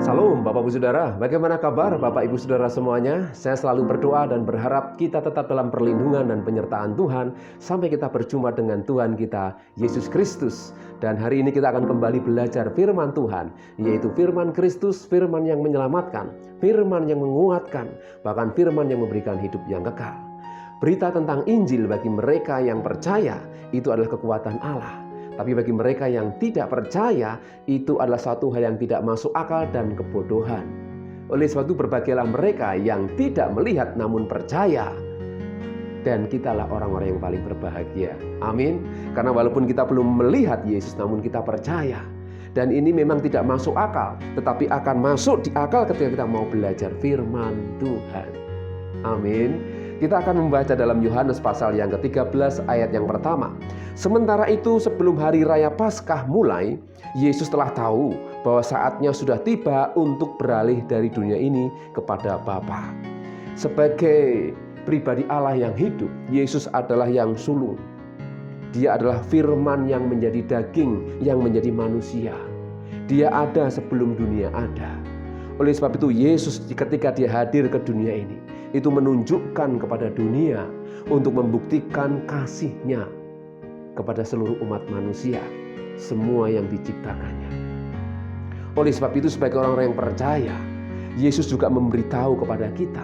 Salam Bapak Ibu Saudara, bagaimana kabar Bapak Ibu Saudara semuanya? Saya selalu berdoa dan berharap kita tetap dalam perlindungan dan penyertaan Tuhan sampai kita berjumpa dengan Tuhan kita, Yesus Kristus. Dan hari ini kita akan kembali belajar firman Tuhan, yaitu firman Kristus, firman yang menyelamatkan, firman yang menguatkan, bahkan firman yang memberikan hidup yang kekal. Berita tentang Injil bagi mereka yang percaya itu adalah kekuatan Allah. Tapi bagi mereka yang tidak percaya, itu adalah satu hal yang tidak masuk akal dan kebodohan. Oleh sebab itu berbahagialah mereka yang tidak melihat namun percaya. Dan kitalah orang-orang yang paling berbahagia. Amin. Karena walaupun kita belum melihat Yesus namun kita percaya. Dan ini memang tidak masuk akal, tetapi akan masuk di akal ketika kita mau belajar firman Tuhan. Amin. Kita akan membaca dalam Yohanes pasal yang ke-13 ayat yang pertama. Sementara itu sebelum hari raya Paskah mulai, Yesus telah tahu bahwa saatnya sudah tiba untuk beralih dari dunia ini kepada Bapa. Sebagai pribadi Allah yang hidup, Yesus adalah yang sulung. Dia adalah firman yang menjadi daging, yang menjadi manusia. Dia ada sebelum dunia ada. Oleh sebab itu Yesus ketika dia hadir ke dunia ini, itu menunjukkan kepada dunia untuk membuktikan kasih-Nya kepada seluruh umat manusia, semua yang diciptakannya. Oleh sebab itu sebagai orang-orang yang percaya, Yesus juga memberitahu kepada kita,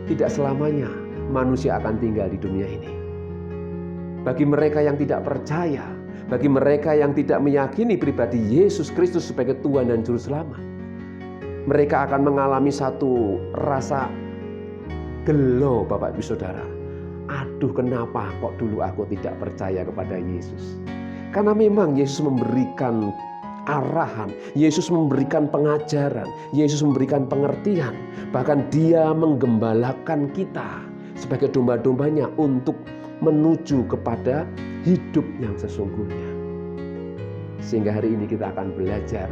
tidak selamanya manusia akan tinggal di dunia ini. Bagi mereka yang tidak percaya, bagi mereka yang tidak meyakini pribadi Yesus Kristus sebagai Tuhan dan Juru Selamat, mereka akan mengalami satu rasa gelo, Bapak Ibu Saudara. Aduh, kenapa kok dulu aku tidak percaya kepada Yesus? Karena memang Yesus memberikan arahan, Yesus memberikan pengajaran, Yesus memberikan pengertian. Bahkan Dia menggembalakan kita sebagai domba-dombanya untuk menuju kepada hidup yang sesungguhnya. Sehingga hari ini kita akan belajar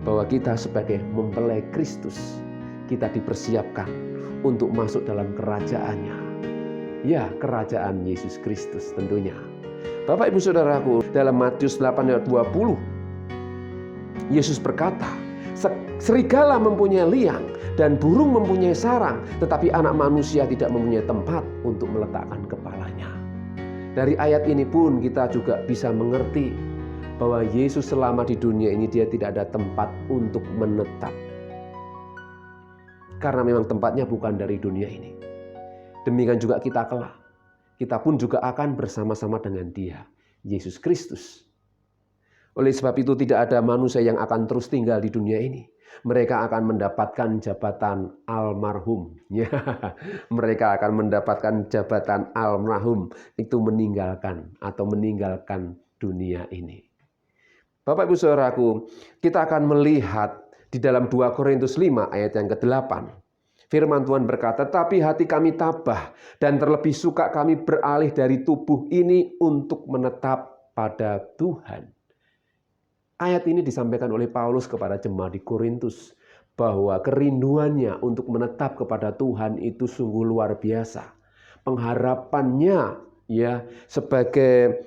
bahwa kita sebagai mempelai Kristus, kita dipersiapkan untuk masuk dalam kerajaannya. Ya, kerajaan Yesus Kristus tentunya. Bapak Ibu Saudaraku, dalam Matius 8 ayat 20, Yesus berkata, serigala mempunyai liang dan burung mempunyai sarang, tetapi anak manusia tidak mempunyai tempat untuk meletakkan kepalanya. Dari ayat ini pun kita juga bisa mengerti bahwa Yesus selama di dunia ini Dia tidak ada tempat untuk menetap. Karena memang tempatnya bukan dari dunia ini. Demikian juga kita kelak. Kita pun juga akan bersama-sama dengan Dia, Yesus Kristus. Oleh sebab itu tidak ada manusia yang akan terus tinggal di dunia ini. Mereka akan mendapatkan jabatan almarhum. Ya, mereka akan mendapatkan jabatan almarhum. Itu meninggalkan dunia ini. Bapak Ibu Saudaraku, kita akan melihat di dalam 2 Korintus 5 ayat yang ke-8. Firman Tuhan berkata, "Tapi hati kami tabah dan terlebih suka kami beralih dari tubuh ini untuk menetap pada Tuhan." Ayat ini disampaikan oleh Paulus kepada jemaat di Korintus bahwa kerinduannya untuk menetap kepada Tuhan itu sungguh luar biasa. Pengharapannya ya sebagai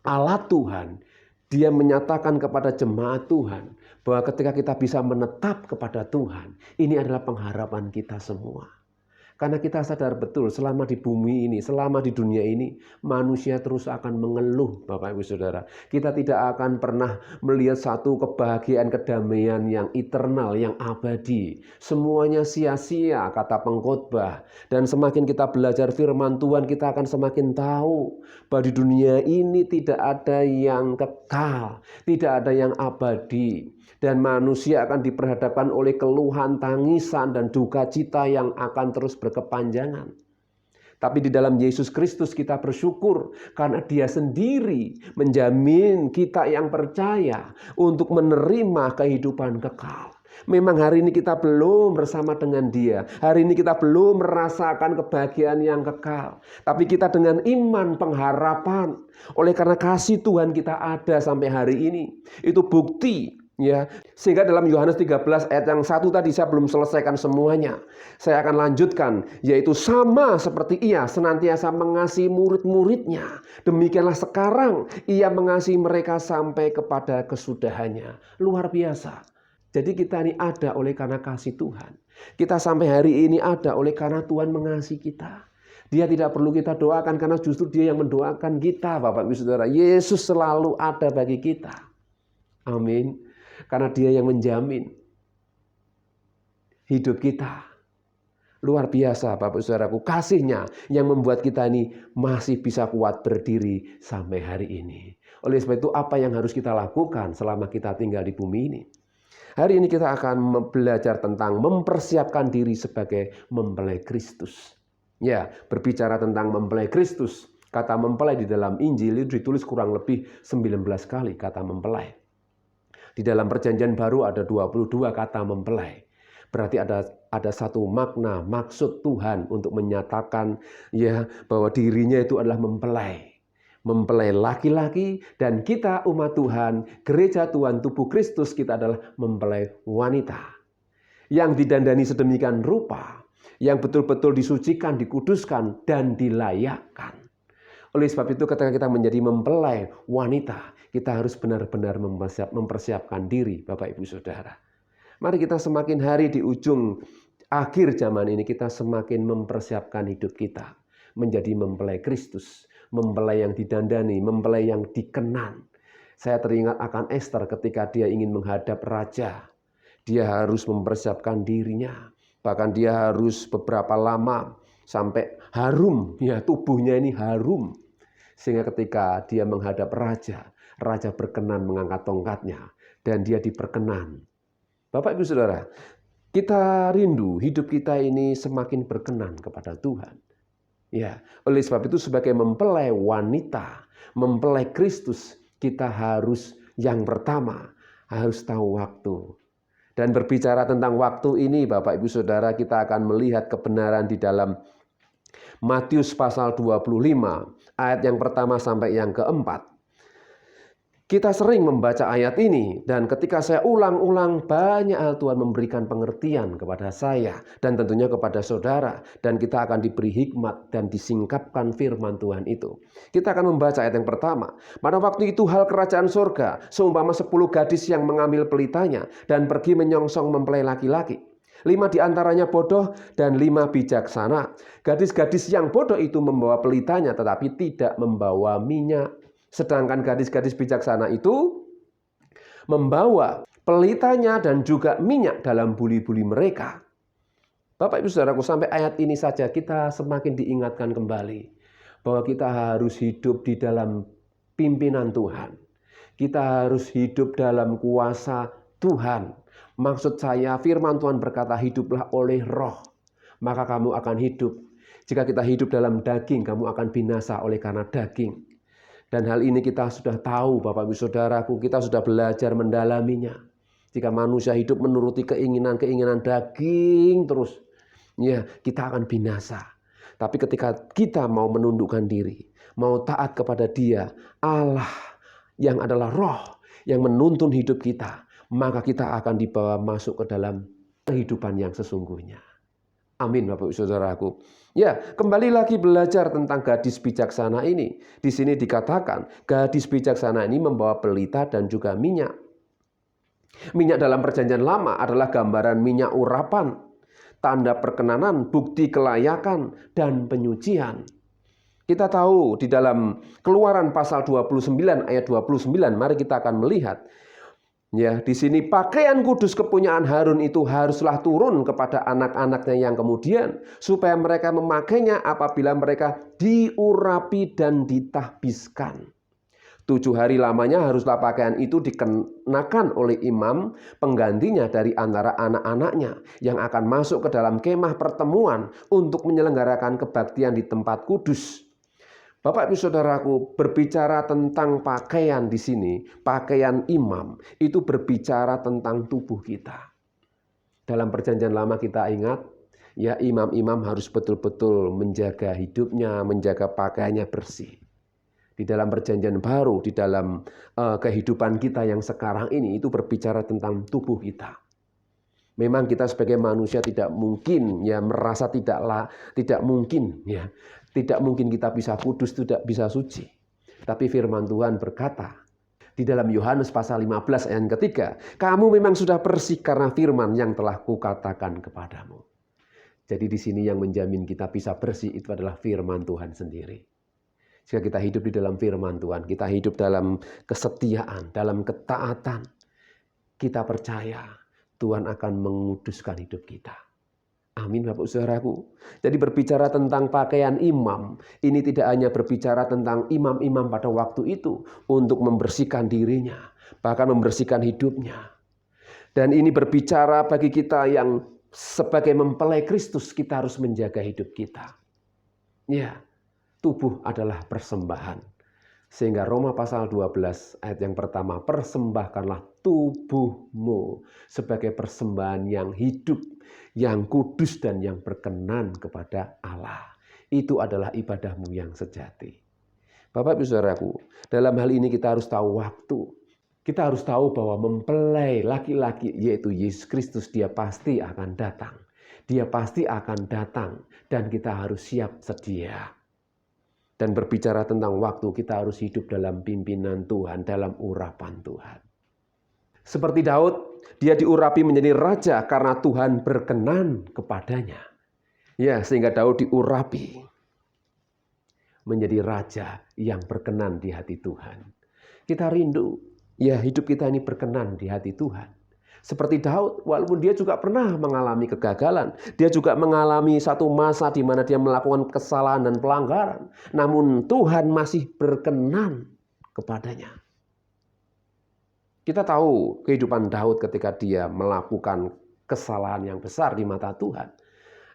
alat Tuhan, dia menyatakan kepada jemaat Tuhan bahwa ketika kita bisa menetap kepada Tuhan, ini adalah pengharapan kita semua. Karena kita sadar betul selama di bumi ini, selama di dunia ini, manusia terus akan mengeluh, Bapak Ibu Saudara. Kita tidak akan pernah melihat satu kebahagiaan, kedamaian yang eternal, yang abadi. Semuanya sia-sia, kata pengkhotbah. Dan semakin kita belajar firman Tuhan, kita akan semakin tahu bahwa di dunia ini tidak ada yang kekal, tidak ada yang abadi. Dan manusia akan diperhadapkan oleh keluhan, tangisan, dan duka cita yang akan terus berkepanjangan. Tapi di dalam Yesus Kristus kita bersyukur karena Dia sendiri menjamin kita yang percaya untuk menerima kehidupan kekal. Memang hari ini kita belum bersama dengan Dia. Hari ini kita belum merasakan kebahagiaan yang kekal. Tapi kita dengan iman, pengharapan. Oleh karena kasih Tuhan kita ada sampai hari ini. Itu bukti. Ya, sehingga dalam Yohanes 13 ayat yang 1 tadi saya belum selesaikan semuanya. Saya akan lanjutkan, yaitu sama seperti Ia senantiasa mengasihi murid-muridnya. Demikianlah sekarang Ia mengasihi mereka sampai kepada kesudahannya. Luar biasa. Jadi kita ini ada oleh karena kasih Tuhan. Kita sampai hari ini ada oleh karena Tuhan mengasihi kita. Dia tidak perlu kita doakan karena justru Dia yang mendoakan kita, Bapak Ibu Saudara. Yesus selalu ada bagi kita. Amin. Karena Dia yang menjamin hidup kita. Luar biasa Bapak Saudaraku, kasih-Nya yang membuat kita ini masih bisa kuat berdiri sampai hari ini. Oleh sebab itu apa yang harus kita lakukan selama kita tinggal di bumi ini? Hari ini kita akan belajar tentang mempersiapkan diri sebagai mempelai Kristus. Ya, berbicara tentang mempelai Kristus. Kata mempelai di dalam Injil itu ditulis kurang lebih 19 kali kata mempelai. Di dalam Perjanjian Baru ada 22 kata mempelai. Berarti ada satu makna, maksud Tuhan untuk menyatakan ya bahwa dirinya itu adalah mempelai. Mempelai laki-laki, dan kita umat Tuhan, gereja Tuhan, tubuh Kristus, kita adalah mempelai wanita. Yang didandani sedemikian rupa, yang betul-betul disucikan, dikuduskan, dan dilayakkan. Oleh sebab itu ketika kita menjadi mempelai wanita, kita harus benar-benar mempersiapkan diri, Bapak Ibu Saudara. Mari kita semakin hari di ujung akhir zaman ini, kita semakin mempersiapkan hidup kita menjadi mempelai Kristus. Mempelai yang didandani, mempelai yang dikenan. Saya teringat akan Esther ketika dia ingin menghadap raja. Dia harus mempersiapkan dirinya. Bahkan dia harus beberapa lama sampai harum. Ya, tubuhnya ini harum. Sehingga ketika dia menghadap raja, raja berkenan mengangkat tongkatnya. Dan dia diperkenan. Bapak Ibu Saudara, kita rindu hidup kita ini semakin berkenan kepada Tuhan. Ya, oleh sebab itu sebagai mempelai wanita, mempelai Kristus, kita harus yang pertama harus tahu waktu. Dan berbicara tentang waktu ini, Bapak Ibu Saudara, kita akan melihat kebenaran di dalam Matius pasal 25, ayat yang pertama sampai yang keempat. Kita sering membaca ayat ini, dan ketika saya ulang-ulang, banyak hal Tuhan memberikan pengertian kepada saya dan tentunya kepada saudara, dan kita akan diberi hikmat dan disingkapkan firman Tuhan itu. Kita akan membaca ayat yang pertama. Pada waktu itu hal kerajaan surga seumpama 10 gadis yang mengambil pelitanya dan pergi menyongsong mempelai laki-laki. 5 diantaranya bodoh dan 5 bijaksana. Gadis-gadis yang bodoh itu membawa pelitanya tetapi tidak membawa minyak. Sedangkan gadis-gadis bijaksana itu membawa pelitanya dan juga minyak dalam buli-buli mereka. Bapak Ibu Saudaraku, sampai ayat ini saja kita semakin diingatkan kembali bahwa kita harus hidup di dalam pimpinan Tuhan. Kita harus hidup dalam kuasa Tuhan. Maksud saya, firman Tuhan berkata, hiduplah oleh roh, maka kamu akan hidup. Jika kita hidup dalam daging, kamu akan binasa oleh karena daging. Dan hal ini kita sudah tahu, Bapak Ibu Saudaraku, kita sudah belajar mendalaminya. Jika manusia hidup menuruti keinginan-keinginan daging terus, ya kita akan binasa. Tapi ketika kita mau menundukkan diri, mau taat kepada Dia, Allah yang adalah roh, yang menuntun hidup kita, maka kita akan dibawa masuk ke dalam kehidupan yang sesungguhnya. Amin, Bapak Ibu Saudaraku. Ya, kembali lagi belajar tentang gadis bijaksana ini. Di sini dikatakan, gadis bijaksana ini membawa pelita dan juga minyak. Minyak dalam Perjanjian Lama adalah gambaran minyak urapan, tanda perkenanan, bukti kelayakan, dan penyucian. Kita tahu di dalam Keluaran pasal 29 ayat 29, mari kita akan melihat. Ya, di sini pakaian kudus kepunyaan Harun itu haruslah turun kepada anak-anaknya yang kemudian, supaya mereka memakainya apabila mereka diurapi dan ditahbiskan. 7 hari lamanya haruslah pakaian itu dikenakan oleh imam penggantinya dari antara anak-anaknya yang akan masuk ke dalam kemah pertemuan untuk menyelenggarakan kebaktian di tempat kudus. Bapak Ibu Saudaraku, berbicara tentang pakaian di sini, pakaian imam, itu berbicara tentang tubuh kita. Dalam Perjanjian Lama kita ingat, ya imam-imam harus betul-betul menjaga hidupnya, menjaga pakaiannya bersih. Di dalam Perjanjian Baru, di dalam kehidupan kita yang sekarang ini, itu berbicara tentang tubuh kita. Memang kita sebagai manusia tidak mungkin ya merasa tidak mungkin ya. Tidak mungkin kita bisa kudus, tidak bisa suci. Tapi firman Tuhan berkata, Di dalam Yohanes pasal 15 ayat ketiga, kamu memang sudah bersih karena firman yang telah kukatakan kepadamu. Jadi di sini yang menjamin kita bisa bersih itu adalah firman Tuhan sendiri. Jika kita hidup di dalam firman Tuhan, kita hidup dalam kesetiaan, dalam ketaatan, kita percaya Tuhan akan menguduskan hidup kita. Amin Bapak Saudaraku. Jadi berbicara tentang pakaian imam, ini tidak hanya berbicara tentang imam-imam pada waktu itu untuk membersihkan dirinya, bahkan membersihkan hidupnya. Dan ini berbicara bagi kita yang sebagai mempelai Kristus, kita harus menjaga hidup kita. Ya, tubuh adalah persembahan. Sehingga Roma pasal 12 ayat yang pertama, persembahkanlah tubuhmu sebagai persembahan yang hidup, yang kudus dan yang berkenan kepada Allah. Itu adalah ibadahmu yang sejati. Bapak Ibu Saudaraku, dalam hal ini kita harus tahu waktu. Kita harus tahu bahwa mempelai laki-laki yaitu Yesus Kristus, dia pasti akan datang. Dia pasti akan datang dan kita harus siap sedia. Dan berbicara tentang waktu, kita harus hidup dalam pimpinan Tuhan, dalam urapan Tuhan. Seperti Daud, dia diurapi menjadi raja karena Tuhan berkenan kepadanya. Ya, sehingga Daud diurapi menjadi raja yang berkenan di hati Tuhan. Kita rindu, ya hidup kita ini berkenan di hati Tuhan. Seperti Daud, walaupun dia juga pernah mengalami kegagalan, dia juga mengalami satu masa di mana dia melakukan kesalahan dan pelanggaran, namun Tuhan masih berkenan kepadanya. Kita tahu kehidupan Daud ketika dia melakukan kesalahan yang besar di mata Tuhan,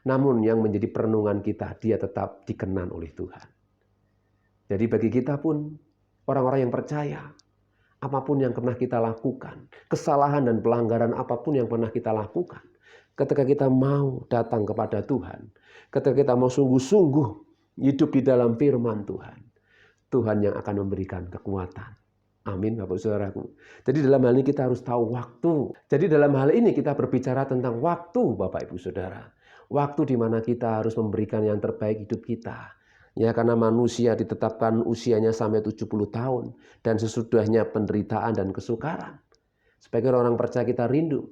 namun yang menjadi perenungan kita, dia tetap dikenan oleh Tuhan. Jadi bagi kita pun, orang-orang yang percaya, apapun yang pernah kita lakukan, kesalahan dan pelanggaran apapun yang pernah kita lakukan, ketika kita mau datang kepada Tuhan, ketika kita mau sungguh-sungguh hidup di dalam firman Tuhan, Tuhan yang akan memberikan kekuatan. Amin Bapak Saudaraku. Jadi dalam hal ini kita harus tahu waktu. Jadi dalam hal ini kita berbicara tentang waktu Bapak Ibu Saudara. Waktu di mana kita harus memberikan yang terbaik hidup kita. Ya, karena manusia ditetapkan usianya sampai 70 tahun. Dan sesudahnya penderitaan dan kesukaran. Sebagai orang percaya kita rindu.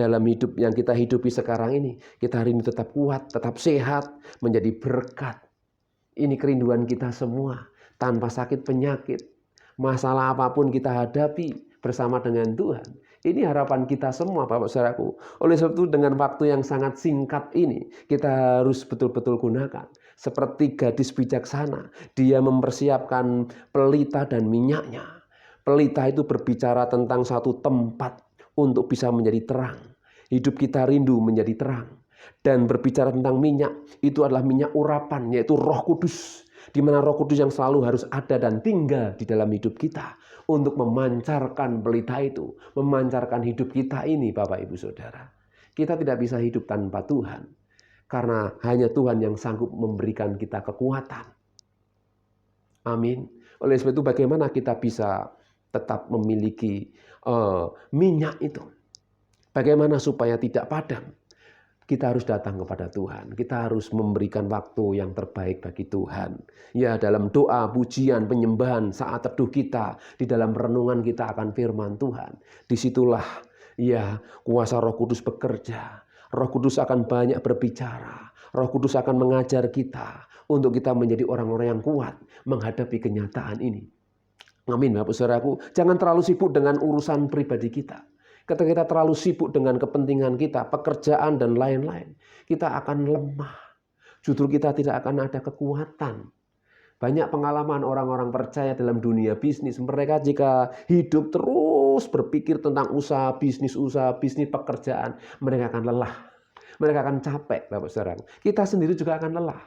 Dalam hidup yang kita hidupi sekarang ini. Kita rindu tetap kuat, tetap sehat. Menjadi berkat. Ini kerinduan kita semua. Tanpa sakit penyakit. Masalah apapun kita hadapi bersama dengan Tuhan. Ini harapan kita semua Bapak Saudaraku. Oleh sebab itu dengan waktu yang sangat singkat ini. Kita harus betul-betul gunakan. Seperti gadis bijaksana, dia mempersiapkan pelita dan minyaknya. Pelita itu berbicara tentang satu tempat untuk bisa menjadi terang. Hidup kita rindu menjadi terang. Dan berbicara tentang minyak, itu adalah minyak urapan, yaitu Roh Kudus. Di mana Roh Kudus yang selalu harus ada dan tinggal di dalam hidup kita. Untuk memancarkan pelita itu, memancarkan hidup kita ini Bapak Ibu Saudara. Kita tidak bisa hidup tanpa Tuhan. Karena hanya Tuhan yang sanggup memberikan kita kekuatan. Amin. Oleh sebab itu bagaimana kita bisa tetap memiliki minyak itu. Bagaimana supaya tidak padam. Kita harus datang kepada Tuhan. Kita harus memberikan waktu yang terbaik bagi Tuhan. Ya, dalam doa, pujian, penyembahan, saat teduh kita, di dalam renungan kita akan firman Tuhan. Disitulah ya kuasa Roh Kudus bekerja. Roh Kudus akan banyak berbicara. Roh Kudus akan mengajar kita untuk kita menjadi orang-orang yang kuat menghadapi kenyataan ini. Amin Bapak Saudaraku. Jangan terlalu sibuk dengan urusan pribadi kita. Ketika kita terlalu sibuk dengan kepentingan kita, pekerjaan dan lain-lain, kita akan lemah. Justru kita tidak akan ada kekuatan. Banyak pengalaman orang-orang percaya dalam dunia bisnis. Mereka jika hidup terus berpikir tentang usaha bisnis, pekerjaan, mereka akan lelah. Mereka akan capek, Bapak Saudara. Kita sendiri juga akan lelah.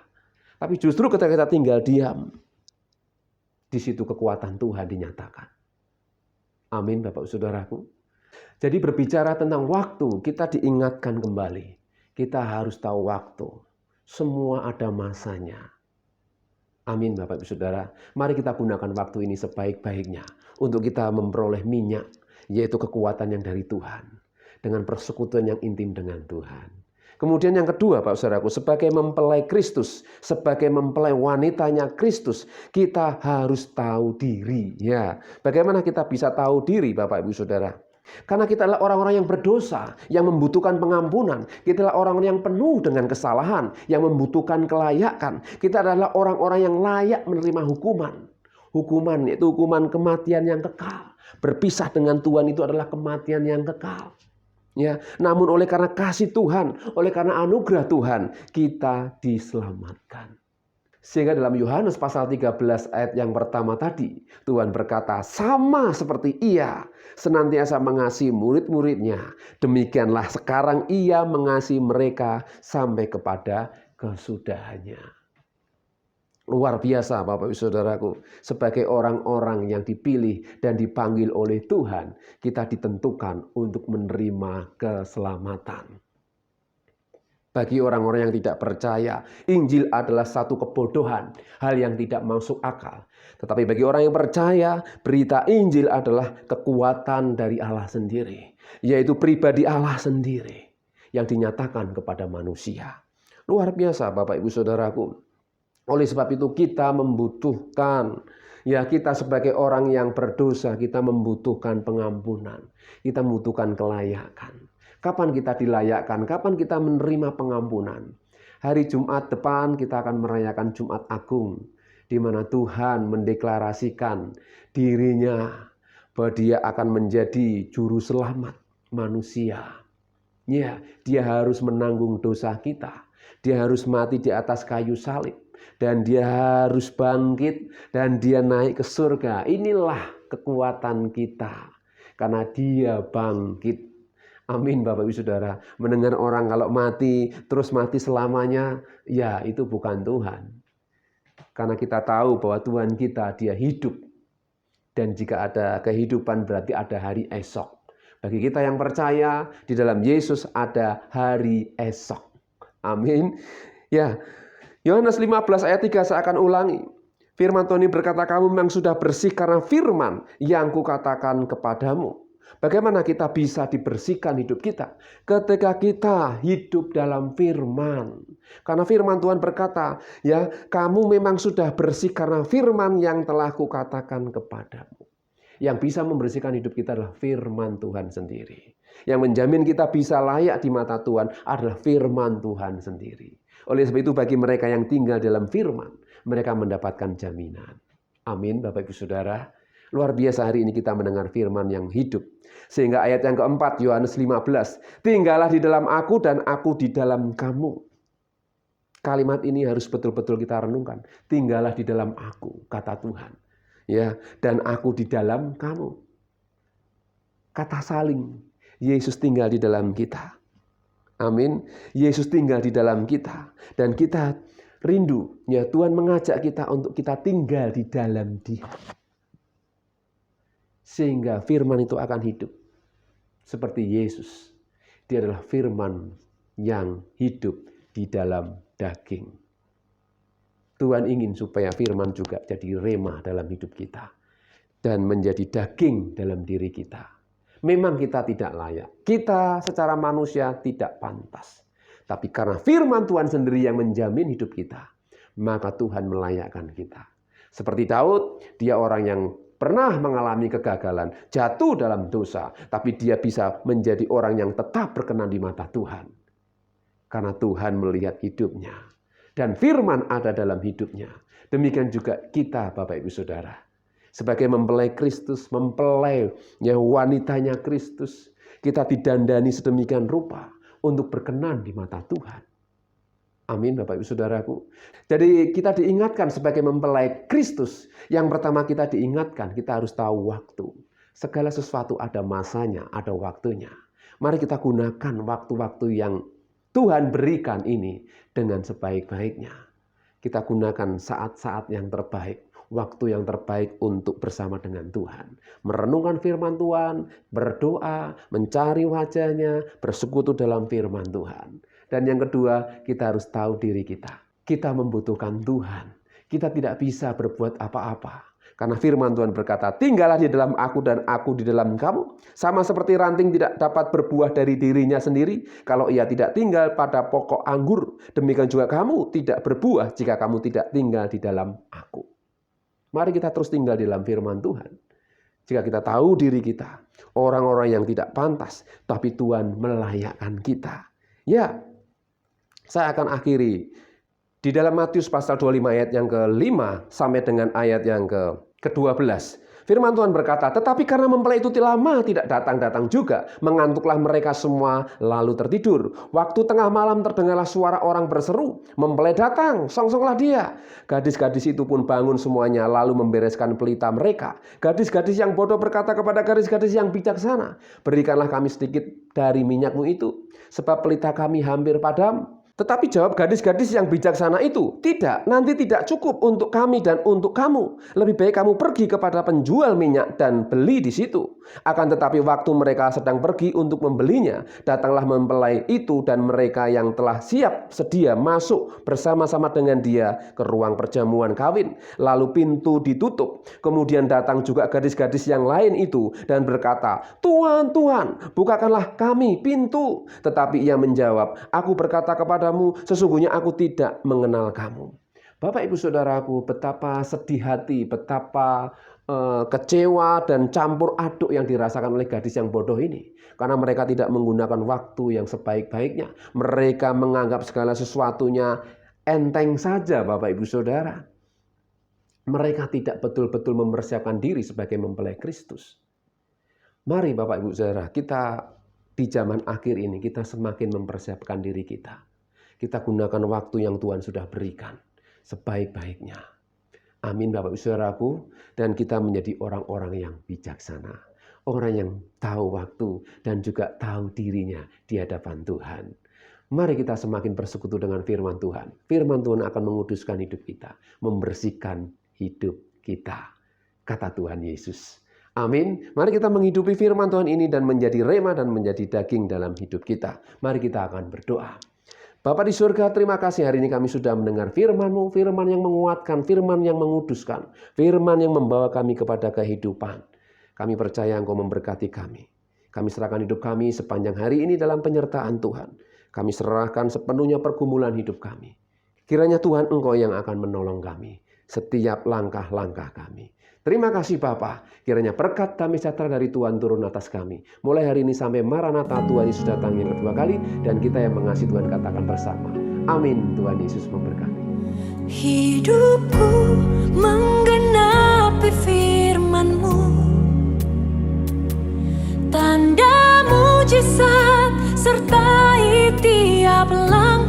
Tapi justru ketika kita tinggal diam, di situ kekuatan Tuhan dinyatakan. Amin, Bapak Saudaraku. Jadi berbicara tentang waktu, kita diingatkan kembali. Kita harus tahu waktu. Semua ada masanya. Amin Bapak Ibu Saudara. Mari kita gunakan waktu ini sebaik-baiknya untuk kita memperoleh minyak, yaitu kekuatan yang dari Tuhan. Dengan persekutuan yang intim dengan Tuhan. Kemudian yang kedua, Pak Saudaraku, sebagai mempelai Kristus, sebagai mempelai wanitanya Kristus, kita harus tahu diri. Ya, bagaimana kita bisa tahu diri, Bapak Ibu Saudara? Karena kita adalah orang-orang yang berdosa, yang membutuhkan pengampunan. Kita adalah orang-orang yang penuh dengan kesalahan, yang membutuhkan kelayakan. Kita adalah orang-orang yang layak menerima hukuman. Hukuman itu hukuman kematian yang kekal. Berpisah dengan Tuhan itu adalah kematian yang kekal. Ya, namun oleh karena kasih Tuhan, oleh karena anugerah Tuhan, kita diselamatkan. Sehingga dalam Yohanes pasal 13 ayat yang pertama tadi, Tuhan berkata, sama seperti Ia senantiasa mengasihi murid-muridnya, demikianlah sekarang Ia mengasihi mereka sampai kepada kesudahannya. Luar biasa Bapak Ibu Saudaraku, sebagai orang-orang yang dipilih dan dipanggil oleh Tuhan, kita ditentukan untuk menerima keselamatan. Bagi orang-orang yang tidak percaya, Injil adalah satu kebodohan, hal yang tidak masuk akal. Tetapi bagi orang yang percaya, berita Injil adalah kekuatan dari Allah sendiri, yaitu pribadi Allah sendiri yang dinyatakan kepada manusia. Luar biasa Bapak Ibu Saudaraku. Oleh sebab itu kita membutuhkan, ya kita sebagai orang yang berdosa, kita membutuhkan pengampunan. Kita membutuhkan kelayakan. Kapan kita dilayakkan? Kapan kita menerima pengampunan? Hari Jumat depan kita akan merayakan Jumat Agung, di mana Tuhan mendeklarasikan dirinya bahwa Dia akan menjadi juru selamat manusia. Ya, Dia harus menanggung dosa kita. Dia harus mati di atas kayu salib. Dan Dia harus bangkit dan Dia naik ke surga. Inilah kekuatan kita. Karena Dia bangkit. Amin Bapak Ibu Saudara. Mendengar orang kalau mati, terus mati selamanya, ya itu bukan Tuhan. Karena kita tahu bahwa Tuhan kita, Dia hidup. Dan jika ada kehidupan berarti ada hari esok. Bagi kita yang percaya, di dalam Yesus ada hari esok. Amin. Ya, Yohanes 15 ayat 3 saya akan ulangi. Firman Tuhan ini berkata, kamu memang sudah bersih karena firman yang kukatakan kepadamu. Bagaimana kita bisa dibersihkan hidup kita? Ketika kita hidup dalam firman. Karena firman Tuhan berkata, ya kamu memang sudah bersih karena firman yang telah kukatakan kepadamu. Yang bisa membersihkan hidup kita adalah firman Tuhan sendiri. Yang menjamin kita bisa layak di mata Tuhan adalah firman Tuhan sendiri. Oleh sebab itu bagi mereka yang tinggal dalam firman, mereka mendapatkan jaminan. Amin Bapak Ibu Saudara. Luar biasa hari ini kita mendengar firman yang hidup. Sehingga ayat yang keempat Yohanes 15. Tinggallah di dalam aku dan aku di dalam kamu. Kalimat ini harus betul-betul kita renungkan. Tinggallah di dalam aku, kata Tuhan. Ya, dan aku di dalam kamu. Kata saling. Yesus tinggal di dalam kita. Amin. Yesus tinggal di dalam kita. Dan kita rindu. Ya, Tuhan mengajak kita untuk kita tinggal di dalam Dia. Sehingga firman itu akan hidup. Seperti Yesus. Dia adalah firman yang hidup di dalam daging. Tuhan ingin supaya firman juga jadi rema dalam hidup kita. Dan menjadi daging dalam diri kita. Memang kita tidak layak. Kita secara manusia tidak pantas. Tapi karena firman Tuhan sendiri yang menjamin hidup kita, maka Tuhan melayakkan kita. Seperti Daud, dia orang yang pernah mengalami kegagalan, jatuh dalam dosa, tapi dia bisa menjadi orang yang tetap berkenan di mata Tuhan. Karena Tuhan melihat hidupnya. Dan firman ada dalam hidupnya. Demikian juga kita Bapak Ibu Saudara. Sebagai mempelai Kristus, mempelai wanitanya Kristus, kita didandani sedemikian rupa untuk berkenan di mata Tuhan. Amin Bapak Ibu Saudaraku. Jadi kita diingatkan sebagai mempelai Kristus. Yang pertama kita diingatkan, kita harus tahu waktu. Segala sesuatu ada masanya, ada waktunya. Mari kita gunakan waktu-waktu yang Tuhan berikan ini dengan sebaik-baiknya. Kita gunakan saat-saat yang terbaik. Waktu yang terbaik untuk bersama dengan Tuhan. Merenungkan firman Tuhan, berdoa, mencari wajahnya, bersekutu dalam firman Tuhan. Dan yang kedua, kita harus tahu diri kita. Kita membutuhkan Tuhan. Kita tidak bisa berbuat apa-apa. Karena firman Tuhan berkata, tinggallah di dalam aku dan aku di dalam kamu. Sama seperti ranting tidak dapat berbuah dari dirinya sendiri kalau ia tidak tinggal pada pokok anggur. Demikian juga kamu tidak berbuah jika kamu tidak tinggal di dalam aku. Mari kita terus tinggal di dalam firman Tuhan. Jika kita tahu diri kita, orang-orang yang tidak pantas, tapi Tuhan melayakkan kita. Ya, saya akan akhiri di dalam Matius pasal 25 ayat yang ke-5 sampai dengan ayat yang ke-12. Firman Tuhan berkata, tetapi karena mempelai itu lama tidak datang-datang juga, mengantuklah mereka semua lalu tertidur. Waktu tengah malam terdengarlah suara orang berseru, mempelai datang, songsonglah dia. Gadis-gadis itu pun bangun semuanya lalu membereskan pelita mereka. Gadis-gadis yang bodoh berkata kepada gadis-gadis yang bijaksana, berikanlah kami sedikit dari minyakmu itu, sebab pelita kami hampir padam. Tetapi jawab gadis-gadis yang bijaksana itu, tidak, nanti tidak cukup untuk kami dan untuk kamu. Lebih baik kamu pergi kepada penjual minyak dan beli di situ. Akan tetapi waktu mereka sedang pergi untuk membelinya, datanglah mempelai itu dan mereka yang telah siap sedia masuk bersama-sama dengan dia ke ruang perjamuan kawin. Lalu pintu ditutup. Kemudian datang juga gadis-gadis yang lain itu dan berkata, Tuhan, Tuhan, bukakanlah kami pintu. Tetapi ia menjawab, aku berkata kepadamu, sesungguhnya aku tidak mengenal kamu. Bapak Ibu Saudaraku, betapa sedih hati, betapa kecewa dan campur aduk yang dirasakan oleh gadis yang bodoh ini. Karena mereka tidak menggunakan waktu yang sebaik-baiknya. Mereka menganggap segala sesuatunya enteng saja, Bapak Ibu Saudara. Mereka tidak betul-betul mempersiapkan diri sebagai mempelai Kristus. Mari Bapak Ibu Saudara, kita di zaman akhir ini kita semakin mempersiapkan diri kita. Kita gunakan waktu yang Tuhan sudah berikan sebaik-baiknya. Amin Bapak Ibu Saudaraku. Dan kita menjadi orang-orang yang bijaksana. Orang yang tahu waktu dan juga tahu dirinya di hadapan Tuhan. Mari kita semakin bersekutu dengan firman Tuhan. Firman Tuhan akan menguduskan hidup kita. Membersihkan hidup kita. Kata Tuhan Yesus. Amin. Mari kita menghidupi firman Tuhan ini dan menjadi rema dan menjadi daging dalam hidup kita. Mari kita akan berdoa. Bapa di surga, terima kasih hari ini kami sudah mendengar firman-Mu, firman yang menguatkan, firman yang menguduskan, firman yang membawa kami kepada kehidupan. Kami percaya Engkau memberkati kami. Kami serahkan hidup kami sepanjang hari ini dalam penyertaan Tuhan. Kami serahkan sepenuhnya pergumulan hidup kami. Kiranya Tuhan Engkau yang akan menolong kami setiap langkah-langkah kami. Terima kasih Bapa, kiranya berkat damai sejahtera dari Tuhan turun atas kami. Mulai hari ini sampai Maranatha, Tuhan Yesus datang yang kedua kali, dan kita yang mengasihi Tuhan katakan bersama. Amin. Tuhan Yesus memberkati. Hidupku menggenapi firman-Mu, tanda mujizat sertai tiap langkah.